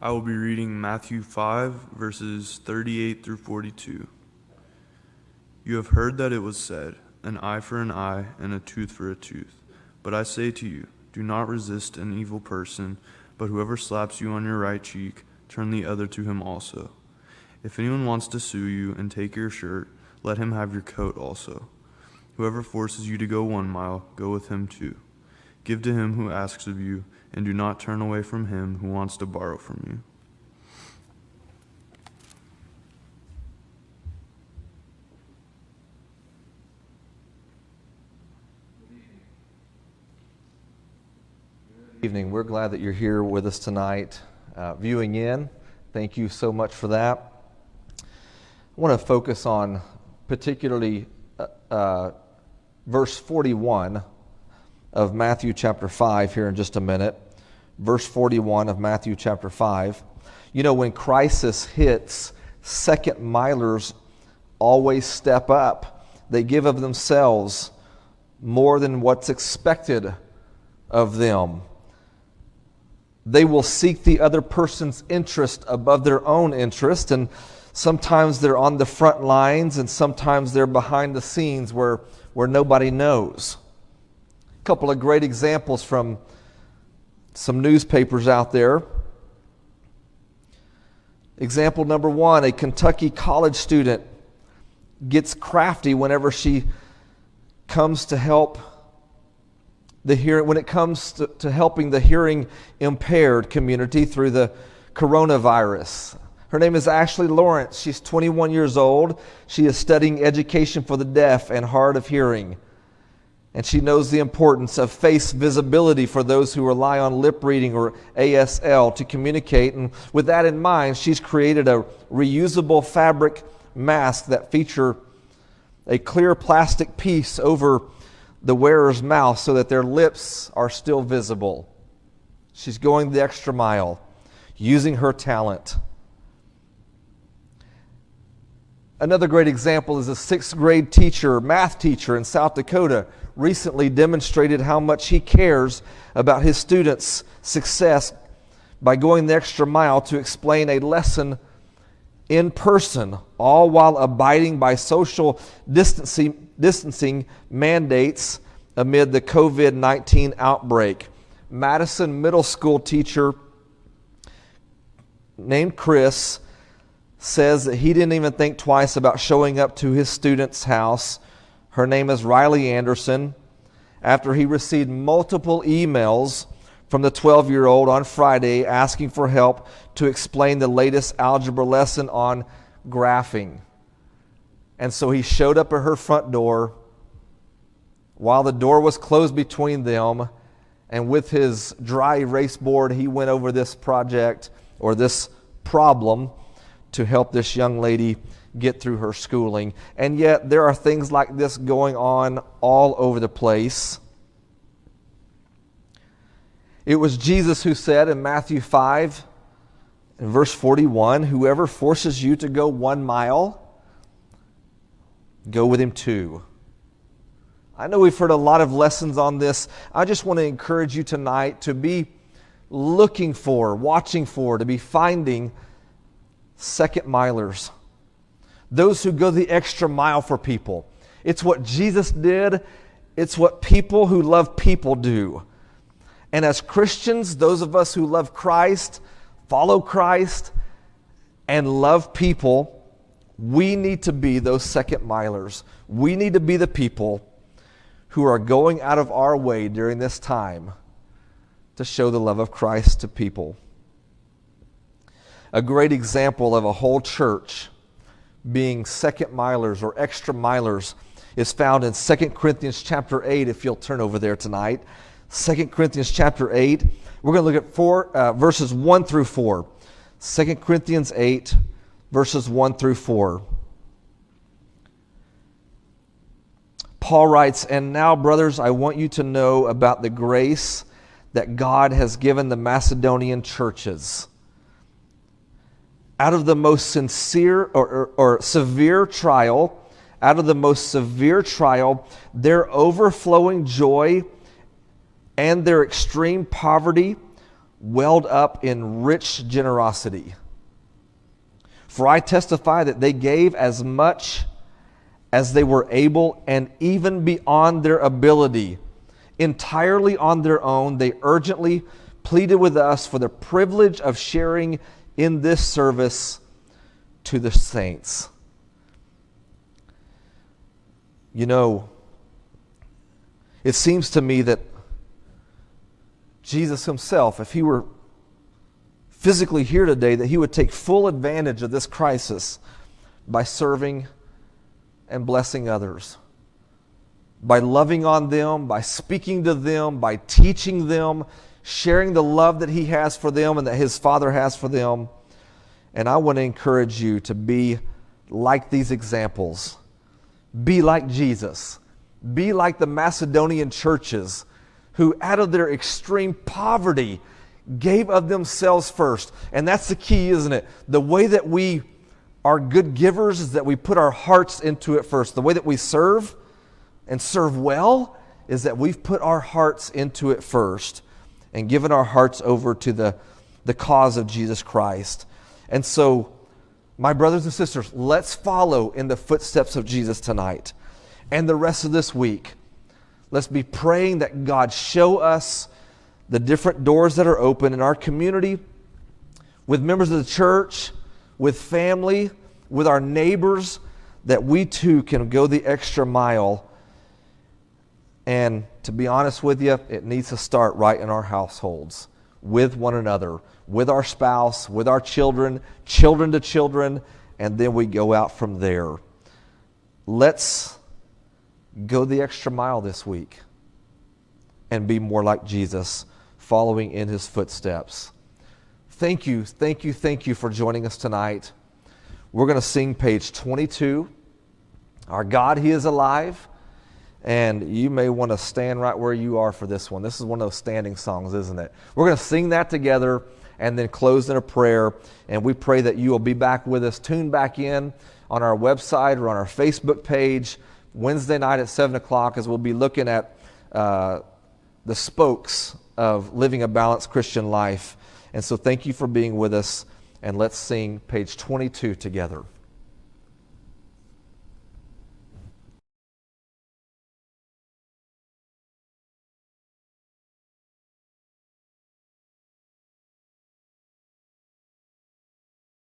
I will be reading Matthew 5, verses 38 through 42. You have heard that it was said, an eye for an eye and a tooth for a tooth. But I say to you, do not resist an evil person, but whoever slaps you on your right cheek, turn the other to him also. If anyone wants to sue you and take your shirt, let him have your coat also. Whoever forces you to go 1 mile, go with him 2. Give to him who asks of you, and do not turn away from him who wants to borrow from you. Good evening. We're glad that you're here with us tonight, viewing in. Thank you so much for that. I want to focus on particularly verse 41 of Matthew chapter 5 here in just a minute. Verse 41 of Matthew chapter 5. You know, when crisis hits, second milers always step up. They give of themselves more than what's expected of them. They will seek the other person's interest above their own interest, and sometimes they're on the front lines, and sometimes they're behind the scenes where nobody knows. A couple of great examples from some newspapers out there. Example number 1, a Kentucky college student gets crafty whenever she comes to help when it comes to helping the hearing impaired community through the coronavirus. Her name is Ashley Lawrence. She's 21 years old. She is studying education for the deaf and hard of hearing. And she knows the importance of face visibility for those who rely on lip reading or ASL to communicate. And with that in mind, she's created a reusable fabric mask that feature a clear plastic piece over the wearer's mouth so that their lips are still visible. She's going the extra mile, using her talent. Another great example is a 6th grade teacher, math teacher in South Dakota, recently demonstrated how much he cares about his students' success by going the extra mile to explain a lesson in person, all while abiding by social distancing mandates amid the COVID-19 outbreak. Madison Middle School teacher named Chris says that he didn't even think twice about showing up to his student's house. Her name is Riley Anderson. After he received multiple emails from the 12-year-old on Friday asking for help to explain the latest algebra lesson on graphing. And so he showed up at her front door while the door was closed between them, and with his dry erase board, he went over this project or this problem to help this young lady get through her schooling. And yet there are things like this going on all over the place. It was Jesus who said in Matthew 5, in verse 41, whoever forces you to go 1 mile, go with him 2. I know we've heard a lot of lessons on this. I just want to encourage you tonight to be looking for, watching for, to be finding second milers. Those who go the extra mile for people. It's what Jesus did. It's what people who love people do. And as Christians, those of us who love Christ, follow Christ, and love people, we need to be those second milers. We need to be the people who are going out of our way during this time to show the love of Christ to people. A great example of a whole church being second milers or extra milers is found in 2 Corinthians chapter 8, if you'll turn over there tonight. 2 Corinthians chapter 8. We're going to look at verses 1 through 4. 2 Corinthians 8, verses 1 through 4. Paul writes, "And now, brothers, I want you to know about the grace that God has given the Macedonian churches. Out of the most sincere or severe trial, their overflowing joy and their extreme poverty welled up in rich generosity. For I testify that they gave as much as they were able, and even beyond their ability. Entirely on their own, they urgently pleaded with us for the privilege of sharing in this service to the saints. You know, it seems to me that Jesus himself, if he were physically here today, that he would take full advantage of this crisis by serving and blessing others, by loving on them, by speaking to them, by teaching them, sharing the love that he has for them and that his Father has for them. And I want to encourage you to be like these examples. Be like Jesus. Be like the Macedonian churches who, out of their extreme poverty, gave of themselves first. And that's the key, isn't it? The way that we are good givers is that we put our hearts into it first. The way that we serve and serve well is that we've put our hearts into it first and given our hearts over to the cause of Jesus Christ. And so, my brothers and sisters, let's follow in the footsteps of Jesus tonight and the rest of this week. Let's be praying that God show us the different doors that are open in our community, with members of the church, with family, with our neighbors, that we too can go the extra mile. And to be honest with you, it needs to start right in our households, with one another, with our spouse, with our children, children to children, and then we go out from there. Let's go the extra mile this week and be more like Jesus, following in his footsteps. Thank you for joining us tonight. We're going to sing page 22, Our God, He is Alive. And you may want to stand right where you are for this one. This is one of those standing songs, isn't it? We're going to sing that together and then close in a prayer. And we pray that you will be back with us. Tune back in on our website or on our Facebook page Wednesday night at 7 o'clock as we'll be looking at the spokes of living a balanced Christian life. And so thank you for being with us. And let's sing page 22 together.